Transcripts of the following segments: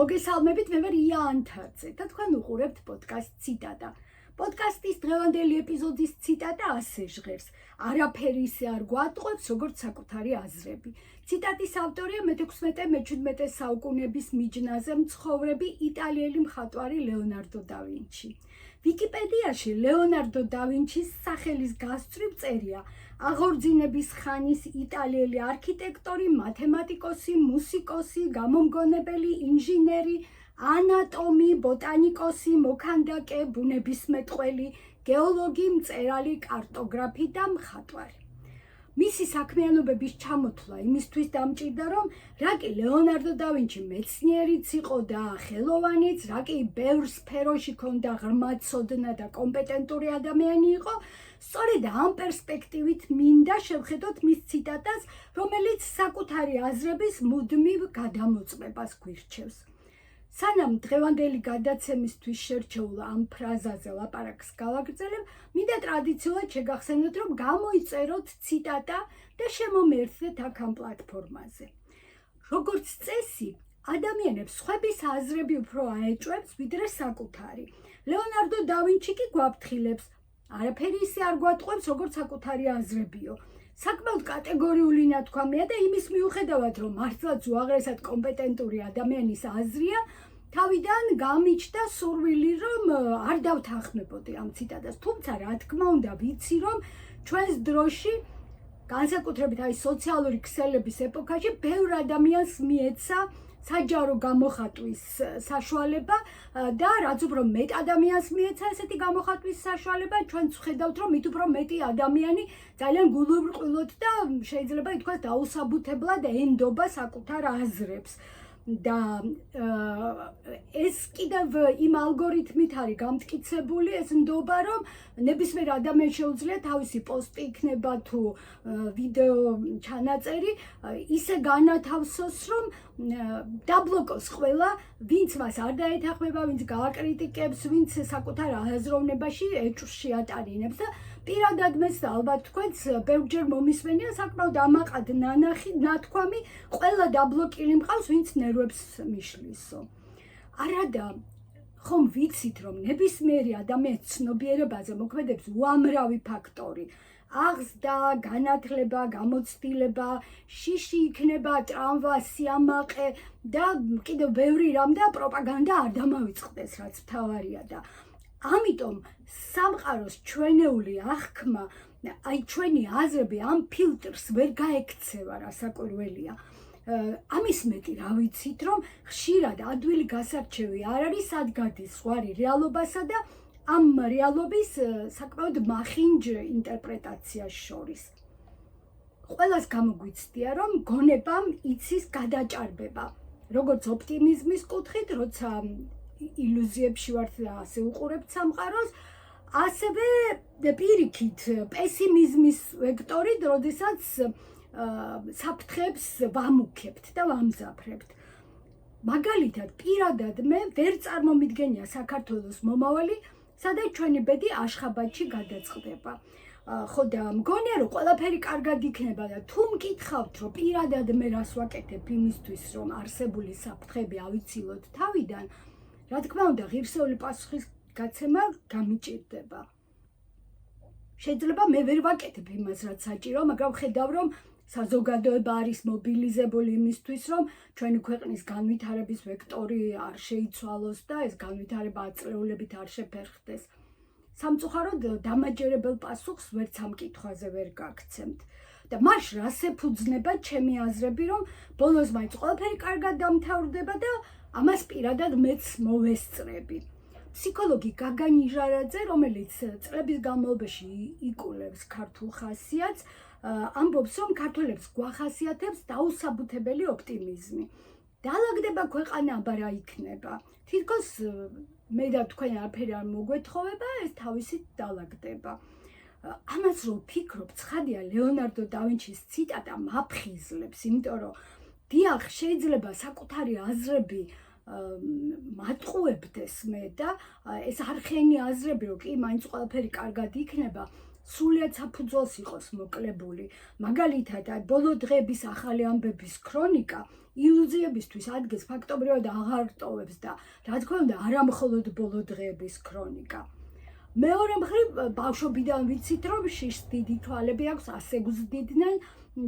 მოგესალმებით, მე ვარ ია ანთაძე და თქვენ უყურებთ პოდკასტ ციტატა. პოდკასტის დღევანდელი ეპიზოდის ციტატა ასე ჟღერს: არაფერი ისე არ გვატყობს, როგორც საკუთარი აზრები. ციტატის ავტორია მე-16-მე-17 საუკუნეების მიჯნაზე მცხოვრები იტალიელი მხატვარი ლეონარდო და ვინჩი. ვიკიპედიაში ლეონარდო და ვინჩის სახელის გასწვრივ წერია: აღორძინების ხანის იტალიელი არქიტექტორი, მათემატიკოსი, მუსიკოსი, გამომგონებელი, ინჟინერი, ანატომი, ბოტანიკოსი, მოქანდაკე, ბუნებისმეტყველი, გეოლოგი, მწერალი, კარტოგრაფი და მხატვარი. მისი საქმიანობების ჩამოთვლა იმისთვის დამჭირდა, რომ რა კი ლეონარდო და ვინჩი მეცნიერიც იყო და ხელოვანიც, რა კი ბევრ სფეროში ჰქონდა ღრმა ცოდნა და კომპეტენტური ადამიანი იყო, სწორედ ამ პერსპექტივით მინდა შევხედოთ მის ციტატას, რომელიც საკუთარი აზრების მუდმივ გადამოწმებას გვირჩევს. სანამ დღევანდელი გადაცემისთვის შერჩეულ ამ ფრაზაზე ლაპარაკს გავაგრძელებ, მინდა ტრადიციულად შეგახსენოთ, რომ გამოიწეროთ ციტატა და შემომერთდეთ აქ ამ პლატფორმაზე. როგორც წესი, ადამიანებს სხვების აზრები უფრო აეჭვებს, ვიდრე საკუთარი. ლეონარდო და ვინჩი კი გვაფრთხილებს: არაფერი ისე არ გვატყობს, როგორც საკუთარი აზრებიო. საკმაოდ კატეგორიული ნათქვამია და იმის მიუხედავად, რომ მართლაც უაღრესად კომპეტენტური ადამიანის აზრია, თავიდან გამიჩნდა სურვილი, რომ არ დავთანხმებოდი ამ ციტატას. თუმცა, რა თქმა უნდა, ვიცი, რომ ჩვენს დროში, განსაკუთრებით აი სოციალური ქსელების ეპოქაში, ბევრ ადამიანს მიეცა საჯარო გამოხატვის საშუალება და რაც უფრო მეტ ადამიანს მიეცა ესეთი გამოხატვის საშუალება, ჩვენც ვხედავთ, რომ მით უფრო მეტი ადამიანი ძალიან გულუბრყვილოდ და შეიძლება ითქვას დაუსაბუთებლად ენდობა საკუთარ აზრებს. და ეს კიდევ იმ ალგორითმით არის გამტკიცებული ეს ნდობა, რომ ნებისმიერ ადამიანს შეუძლია თავისი პოსტი იქნება თუ ვიდეო ჩანაწერი ისე განათავსოს, რომ დაბლოკოს ყველა, ვინც მას არ დაეთანხმება, ვინც გააკრიტიკებს, ვინც საკუთარ აზროვნებაში ეჭვს შეატარინებს და პირადად მეც და ალბათ თქვენც ბევრჯერ მომისმენია საკმაოდ ამაყად ნათქვამი, ყველა დაბლოკილი მყავს, ვინც ნერვებს მიშლისო. არადა ხომ ვიცით, რომ ნებისმიერი ადამიანის ცნობიერებაზე მოქმედებს უამრავი ფაქტორი: აღზრდა, განათლება, გამოცდილება, შიში იქნება, ტრამვა, სიამაყე და კიდევ ბევრი რამ და პროპაგანდა არ დამავიწყდეს, რაც მთავარია და ამიტომ სამყაროს ჩვენეული აღქმა, აი ჩვენი აზრები ამ ფილტრს ვერ გაექცევა, რასაკვირველია. ამის მეტი რა ვიცით, რომ ხშირად ადვილი გასარჩევი არ არის სადგადის ზღვარი რეალობასა და ამ რეალობის საკმაოდ მახინჯ ინტერპრეტაციას შორის. ყველას გამოგვიცდია, რომ გონებამ იცის გადაჭარბება, როგორც ოპტიმიზმის კუთხით, როცა ილუზიებში ვართ და ასე უყურებთ სამყაროს, ასევე პირიქით პესიმიზმის ვექტორით, როდესაც საფრთხებს ვამუქებთ და ვამძაფრებთ. მაგალითად, პირადად მე ვერ წარმომიდგენია საქართველოს მომავალი, სადაც ჩვენი ბედი აშხაბადში გადაწყდება. ხო და მგონია, რომ ყველაფერი კარგად იქნება და თუ მკითხავთ, რომ პირადად მე რას ვაკეთებ იმისთვის, რომ არსებული საფრთხები ავიცილოთ თავიდან, რა თქმა უნდა, ღირსეული პასუხის გაცემა გამიჭირდება. შეიძლება მე ვერ ვაკეთებ იმას, რაც საჭირო, მაგრამ ხედავ, რომ საზოგადოება არის მობილიზებული იმისთვის, რომ ჩვენი ქვეყნის განვითარების ვექტორი არ შეიცვალოს და ეს განვითარება აწლეულებით არ შეფერხდეს. სამწუხაროდ დამაჯერებელ პასუხს ვერც ამ კითხვაზე ვერ გაგცემთ. და მაშ რას ეფუძნება ჩემი აზრები, რომ ბოლოს მაინც ყველაფერი კარგად დამთავრდება და ამას პირადად მეც მოვესწრები. ფსიქოლოგი გაგა ნიჟარაძე, რომელიც წლების განმავლობაში იკვლევს ქართულ ხასიათს, ამბობს, რომ ქართველებს გვახასიათებს დაუსაბუთებელი ოპტიმიზმი. დაალაგდება ქვეყანა, აბა რა იქნება. თითქოს მე და თქვენ არაფერი არ მოგვეთხოვება, ეს თავისით დაალაგდება. ამას რო ვფიქრობ, ცხადია ლეონარდო და ვინჩის ციტატა მაფხიზლებს, იმიტომ რომ დიახ, შეიძლება საკუთარი აზრები მატყუებდეს მე და ეს არხენი აზრები, რომ კი მაინც ყველაფერი კარგად იქნება, სრულიად საფუძველს იყოს მოკლებული. მაგალითად, ბოლო დღეების ახალი ამბების ქრონიკა ილუზიებისთვის ადგეს ფაქტობრივად აღარ ტოვებს და რა თქმა უნდა არა მხოლოდ ბოლო დღეების ქრონიკა. მეორე მხრივ ბავშვობიდან ვიცით რომ შიშს დიდი თვალები აქვს, ასე გზდიდნენ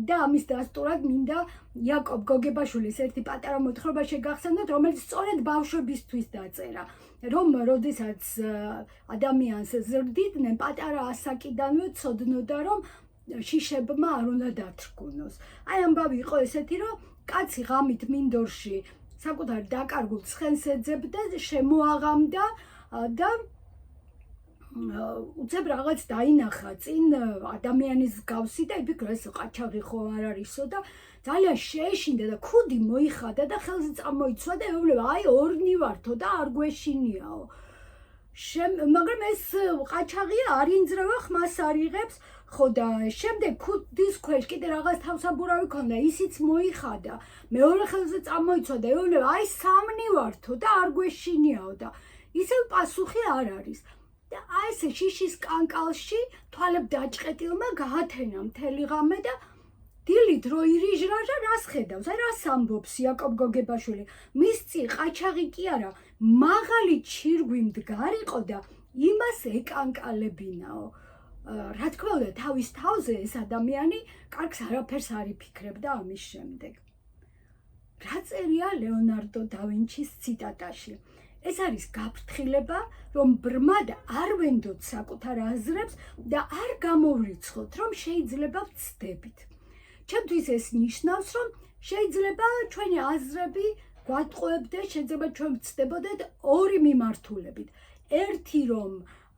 და ამის დასტურად მინდა იაკობ გოგებაშვილის ერთი პატარა მოთხრობა შეგახსენოთ, რომელიც სწორედ ბავშვებისთვის დაწერა, რომ როდესაც ადამიანს ზრდიდნენ, პატარა ასაკიდანვე ცოდნოდა, რომ შიშებმა არ უნდა დათრგუნოს. აი ამბავი იყო ესეთი, რომ კაცი ღამით მინდორში საკუთარ დაკარგულ ცხენს ეძებდა, შემოაღამდა და უცებ რაღაც დაინახა წინ ადამიანის გავსი და იფიქრა ეს ყაჩაღი ხო არ არისო და ძალიან შეეშინდა და ქუდი მოიხადა და ხელზე წამოიცვა და ეუბნება აი ორნი ვართო და არ გვეშინიაო. მაგრამ ეს ყაჩაღია არ ინძრევა, ხმას არ იღებს, ხო და შემდეგ ქუდის ქვეშ კიდე რაღაც თავსაბურავი ქონდა, ისიც მოიხადა, მეორე ხელზე წამოიცვა და ეუბნება აი სამნი ვართო და არ გვეშინიაო და ისევ პასუხი არ არის. და აი ესე შიშის კანკალში თვალებ დაჭყეტილმა გაათენა მთელი ღამე და დილით რო ირიჟრაჟა რას ხედავს, აი რას ამბობს იაკობ გოგებაშვილი, მის წინ ყაჩაღი კი არა, მაღალი ჩირგვი მდგარიყო და იმას ეკანკალებინაო. რა თქმა უნდა თავის თავზე ეს ადამიანი კარგს არაფერს არ იფიქრებდა ამის შემდეგ. რა წერია ლეონარდო და ვინჩის ციტატაში? ეს არის გაფრთხილება, რომ ბრმად არ ვენდოთ საკუთარ აზრებს და არ გამოვრიცხოთ, რომ შეიძლება ვცდებით. ჩემთვის ეს ნიშნავს, რომ შეიძლება ჩვენი აზრები გვატყუებდეს, შეიძლება ჩვენ ვცდებოდეთ ორი მიმართულებით. ერთი რომ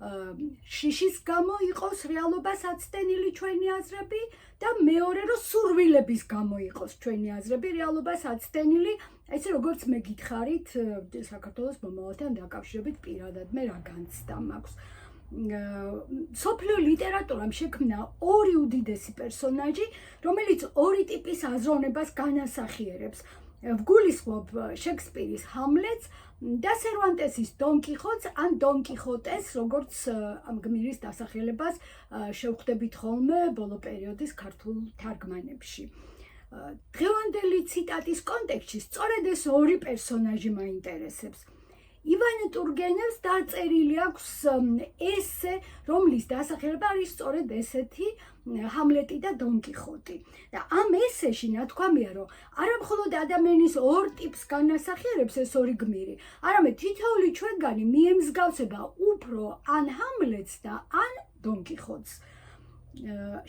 შიშის გამო იყოს რეალობას აცდენილი ჩვენი აზრები და მეორე რომ სურვილების გამო იყოს ჩვენი აზრები რეალობას აცდენილი, ესე როგორც მე გითხარით საქართველოს მომავალთან დაკავშირებით პირადად მე რა განცდა მაქვს. სოფლიო ლიტერატურამ შექმნა ორი უდიდესი პერსონაჟი, რომელიც ორი ტიპის აზროვნებას განასახიერებს. ვგულისხმობ შექსპირის ჰამლეტს და სერვანტესის დონ კიხოტს ან დონ კიხოტეს, როგორც ამ გმირის დასახელებას შევხვდებით ხოლმე ბოლო პერიოდის ქართულ თარგმანებში. დღევანდელი ციტატის კონტექსტში სწორედ ეს ორი პერსონაჟი მაინტერესებს. ივან ტურგენევს დაწერილი აქვს ესე, რომლის დასახელება არის სწორედ ესეთი ჰამლეტი და დონ კიხოტი. და ამ ესეში ნათქვამია, რომ არა მხოლოდ ადამიანის ორ ტიპს განასახიერებს ეს ორი გმირი, არამედ თითოეული ჩვენგანი მიემსგავსება უფრო ან ჰამლეტს და ან დონ კიხოტს.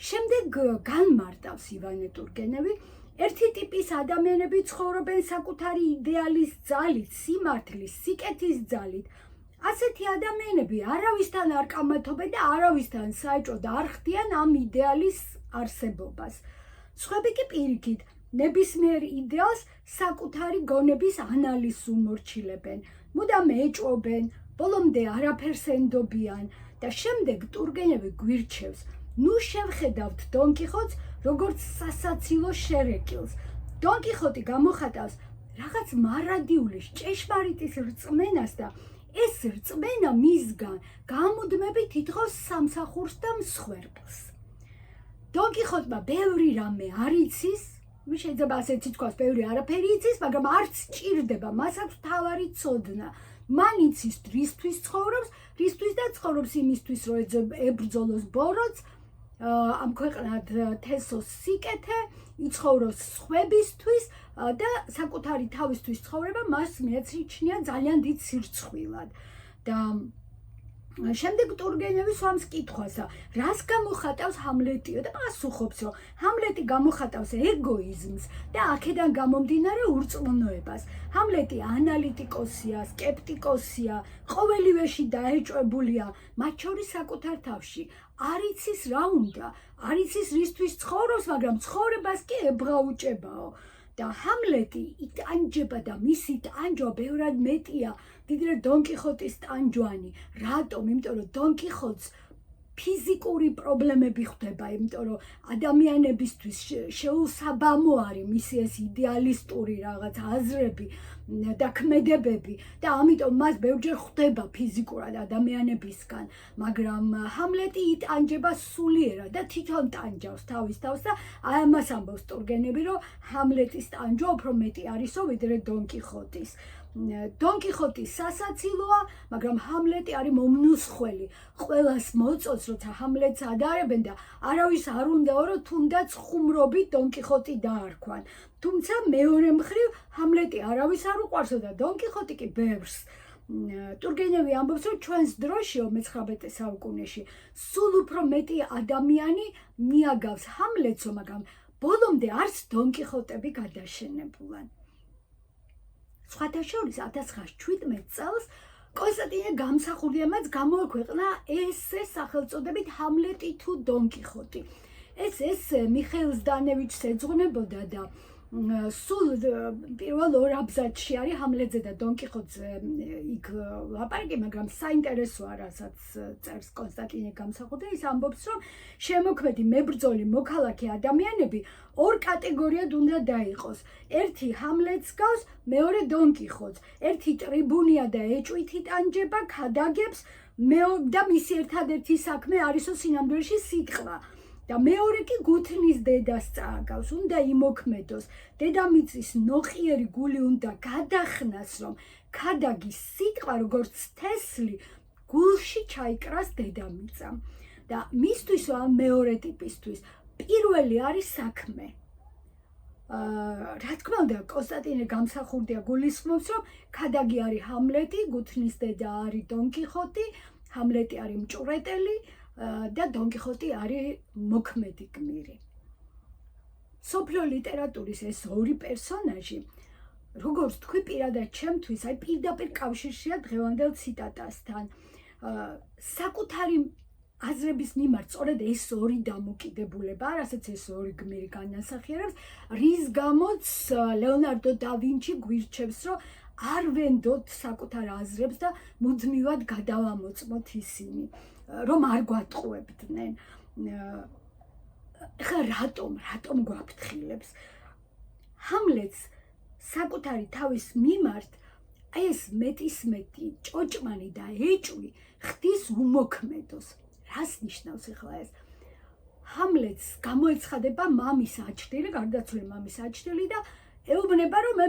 შემდეგ განმარტავს ივანე ტურგენევი, ერთი ტიპის ადამიანები ცხოვრობენ საკუთარი იდეალის ძალით, სიმართლის, სიკეთის ძალით. ასეთი ადამიანები არავისთან არ კამათობენ და არავისთან საეჭვოდ არ ხდიან ამ იდეალის არსებობას. სხვები კი პირიქით, ნებისმიერ იდეალს საკუთარი გონების ანალიზს უმორჩილებენ, მუდამ ეჭვობენ, ბოლომდე არაფერს ენდობიან და შემდეგ ტურგენევი გვირჩევს, ნუ შევხედავთ დონ კიხოტს როგორც სასაცილო შერეკილს. დონ კიხოტი გამოხატავს რაღაც მარადიულის ჭეშმარიტის რწმენას და ეს რწმენა მისგან გამუდმებით ითხოვს სამსახურს და მსხვერპლს. დონ კიხოტმა ბევრი რამე არ იცის, შეიძლება ასეც ითქვას, ბევრი არაფერი იცის, მაგრამ არც ჭირდება, მას აქვს თავარი ცოდნა. მან იცის რისთვის ცხოვრობს, რისთვის და ცხოვრობს იმისთვის, რომ ებრძოლოს ბოროტს, ამ ქვეყნად თესოს სიკეთე, იცხოვროს სხვებისთვის და საკუთარი თავისთვის ცხოვრება მას მიეჩნია ძალიან დიდ სირცხვილად. და შემდეგ ტურგენევი სვამს კითხვას, რას გამოხატავს ჰამლეტიო და პასუხობს, რომ ჰამლეტი გამოხატავს ეგოიზმს და აქედან გამომდინარე ურწმუნოებას. ჰამლეტი ანალიტიკოსია, სკეპტიკოსია, ყოველივეში დაეჭვებულია, მათ შორის საკუთარ თავში. არ იცის რა უნდა, არ იცის რისთვის ცხოვრობს, მაგრამ ცხოვრებას კი ებრაუჭებაო. და ჰამლეტი იტანჯება და მისი ტანჯვა ბევრად მეტია ვიდრე დონ კიხოტის ტანჯვანი. რატომ? იმიტომ რომ დონ კიხოტს ფიზიკური პრობლემები ხდება, იმიტომ რომ ადამიანებისთვის შეუსაბამო არის მისი ეს იდეალისტური რაღაც აზრები და ქმედებები და ამიტომ მას ბევრჯერ ხვდება ფიზიკურად ადამიანებისგან, მაგრამ ჰამლეტი იტანჯება სულიერად და თვითონ ტანჯავს თავის თავს და აი ამას ამბობს ტურგენევი, რომ ჰამლეტის ტანჯვა უფრო მეტი არისო ვიდრე დონ კიხოტის. დონ კიხოტი სასაცილოა, მაგრამ ჰამლეტი არის მომნუსხველი. ყველას მოწონს, როცა ჰამლეტს ადარებენ და არავის არ უნდაო, რომ თუნდაც ხუმრობით დონ კიხოტი დაარქვან. თუმცა მეორე მხრივ ჰამლეტი არავის არ უყვარსო და დონ კიხოტი კი ბევრს. ტურგენევი ამბობს, რომ ჩვენს დროშიო მე-19 საუკუნეში სულ უფრო მეტი ადამიანი მიაგავს ჰამლეტსო, მაგრამ ბოლომდე არც დონ კიხოტები გადაშენებულან. სხვათა შორის 1917 წელს კონსტანტინე გამსახურდიამაც გამოაქვეყნა ესე სახელწოდებით ჰამლეტი თუ დონ კიხოტი. ეს ესე მიხეილ ზდანევიჩს ეძღვნებოდა და სულ პირველ ორ აბზაცში არის ჰამლეტზე და დონ კიხოტზე იქ ლაპარაკი, მაგრამ საინტერესოა, რასაც წერს კონსტანტინე გამსახურდია, ის ამბობს, რომ შემოქმედი მებრძოლი მოქალაქე ადამიანები ორ კატეგორიად უნდა დაიყოს. ერთი ჰამლეტს გავს, მეორე დონ კიხოტს. ერთი ტრიბუნია და ეჭვით იტანჯება, ქადაგებს და მისი ერთადერთი საქმე არისო სინამდვილეში სიტყვა. და მეორე კი გუთნის დედას წააგავს, უნდა იმოქმედოს. დედამიწის ნოყიერი გული უნდა გადახნას, რომ ქადაგის სიტყვა როგორც თესლი გულში ჩაიკრას დედამიწამ. და მისთვის ამ მეორე ტიპისთვის პირველი არის საქმე. რა თქმა უნდა, კონსტანტინე გამსახურდია გულისხმობს, რომ ქადაგი არის ჰამლეტი, გუთნის დედა არის დონ კიხოტი, ჰამლეტი არის მჭვრეტელი და დონ კიხოტი არის მოქმედი გმირი. სოფლიო ლიტერატურის ეს ორი პერსონაჟი, როგორც თქვი, პირადად ჩემთვის, აი პირდაპირ კავშირშია დღევანდელ ციტატასთან. საკუთარი აზრების მიმართ სწორედ ეს ორი დამოკიდებულება, რასაც ეს ორი გმირი განასახიერებს, რის გამოც ლეონარდო და ვინჩი გვირჩევს, რომ არ ვენდოთ საკუთარ აზრებს და მუდმივად გადავამოწმოთ ისინი. რომ არ გვატყუებდნენ. ხა რატომ გვაფრთხილებს? ჰამლეტს საკუთარი თავის მიმართ ეს მეტისმეტი ჭოჭმანი და ეჭვი ხდის უმოქმედოს. რას ნიშნავს ახლა ეს? ჰამლეტს გამოეცხადება მამის აჩრდილი, გარდაცვლილი მამის აჩრდილი და ეუბნება, რომ მე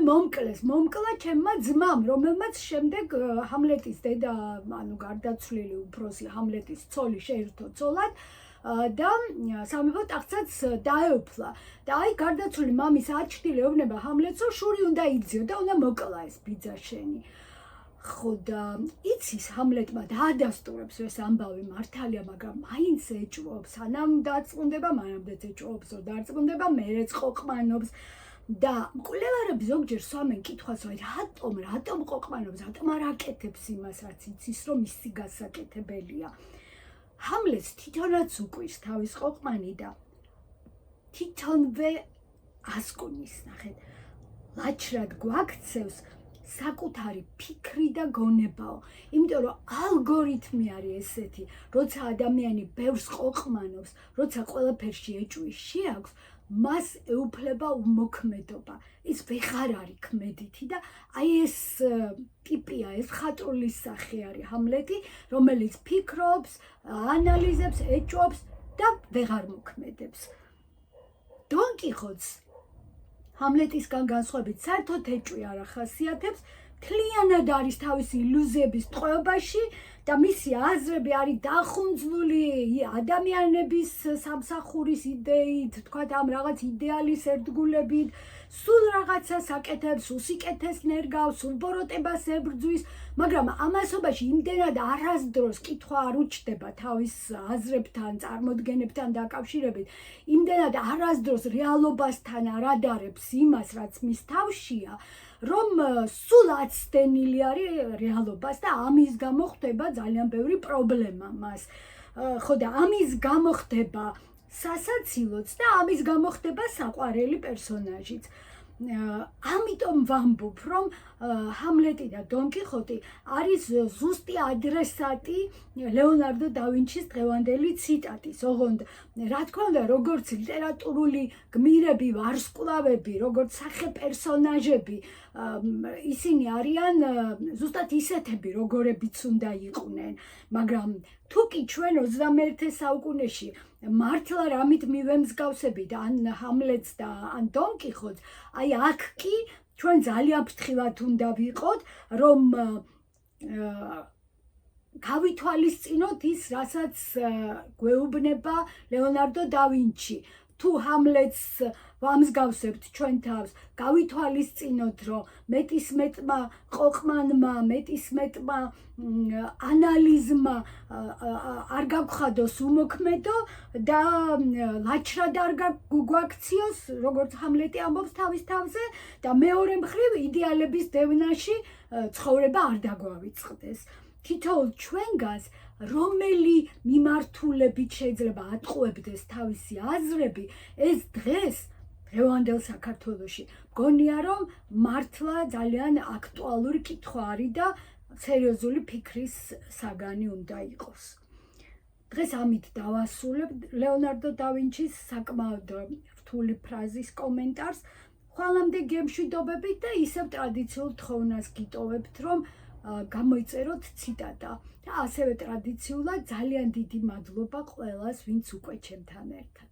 მომკლა ჩემმა ძმამ, რომელმაც შემდეგ ჰამლეტის დედა, ანუ გარდაცვლილი უფროსი ჰამლეტის ცოლი შეირთო ცოლად და სამეფო ტახტსაც დაეუფლა. და აი გარდაცვლილი მამის აჩრდილი ეუბნება ჰამლეტს, რომ შური უნდა იძიო და უნდა მოკლა ეს ბიძა შენი. ხო და იცის ჰამლეტმა დაადასტურებს ეს ამბავი მართალია, მაგრამ მაინც ეჭვობს, სანამ დარწმუნდება, მანამდეც ეჭვობს, რომ დარწმუნდება, მერეც ყოყმანობს. და მკვლევარები ზოგჯერ სვამენ კითხვას, რატომ ყოყმანობს, რატომ არ აკეთებს იმას, რაც იცის, რომ ისი გასაკეთებელია. ჰამლეტს თვითონაც უკვირს თავის ყოყმანი და თვითონვე ასკუნის, ნახეთ, ლაჩრად გვაქცევს საკუთარი ფიქრი და გონებაო. იმიტომ რომ ალგორითმი არის ესეთი, როცა ადამიანი ბევრს ყოყმანობს, როცა ყველაფერში ეჭვი შეაქვს, მას ეუფლება უმოქმედობა. ის ვეღარ არის ქმედითი და აი ეს ტიპია, ეს მხატვრული სახე არის ჰამლეტი, რომელიც ფიქრობს, ანალიზებს, ეჭვობს და ვეღარ მოქმედებს. დონ კიხოტს ჰამლეტისგან განსხვავებით საერთოდ ეჭვი არ ახასიათებს, მთლიანად არის თავისი ილუზიების ტყვეობაში და მისი აზრები არის დახუნძლული ადამიანების სამსახურის იდეით, თქვათ ამ რაღაც იდეალის ერთგულებით, სულ რაღაცას აკეთებს, უსიკეთეს ნერგავს, სულ ბოროტებას ებრძვის, მაგრამ ამასობაში იმდენად არასდროს კითხვა არ უჩნდება თავის აზრებთან, წარმოდგენებთან დაკავშირებით, იმდენად არასდროს რეალობასთან არ ადარებს იმას, რაც მის თავშია, რომ სულ აცდენილი არის რეალობას და ამის გამო ხდება ძალიან ბევრი პრობლემა მას. ხო და ამის გამო ხდება სასაცილოც და ამის გამო ხდება საყვარელი პერსონაჟიც. ამიტომ ვამბობ, რომ ჰამლეტი და დონ კიხოტი არის ზუსტი ადრესატი ლეონარდო და ვინჩის დღევანდელი ციტატის. ოღონდ რა თქმა უნდა, როგორც ლიტერატურული გმირები, ვარსკვლავები, როგორც სახე პერსონაჟები, ისინი არიან ზუსტად ისეთები, როგორებიც უნდა იყვნენ, მაგრამ თუ კი ჩვენ 21 საუკუნეში მართლა რამით მივემსგავსებით ან ჰამლეტს და ან დონ კიხოტს, აი აქ კი ჩვენ ძალიან ფრთხილად უნდა ვიყოთ, რომ გავითვალისწინოთ ის, რასაც გვეუბნება ლეონარდო და ვინჩი. თუ ჰამლეტს ვამსგავსებთ ჩვენ თავს, გავითვალისწინოთ, რომ მეტისმეტმა ყოყმანმა, მეტისმეტმა ანალიზმა არ გაგხადოს უმოქმედო და ლაჩრად არ გვაქციოს, როგორც ჰამლეტი ამბობს თავის თავზე, და მეორე მხრივ იდეალების დევნაში ცხოვრება არ დაგვავიწყდეს. თითოეულ ჩვენგანს რომელი მიმართულებით შეიძლება ატყუებდეს თავისი აზრები, ეს დღევანდელ საქართველოში მგონია, რომ მართლა ძალიან აქტუალური კითხვა არის და სერიოზული ფიქრის საგანი უნდა იყოს. დღეს ამით დავასრულებ ლეონარდო და ვინჩის საკმაოდ რთული ფრაზის კომენტარს. ხვალამდე გემშვიდობებით და ისევ ტრადიციულ თხოვნას გიტოვებთ, რომ გამოიწეროთ ციტატა და ასევე ტრადიციულად ძალიან დიდი მადლობა ყველას, ვინც უკვე ჩემთან ერთად.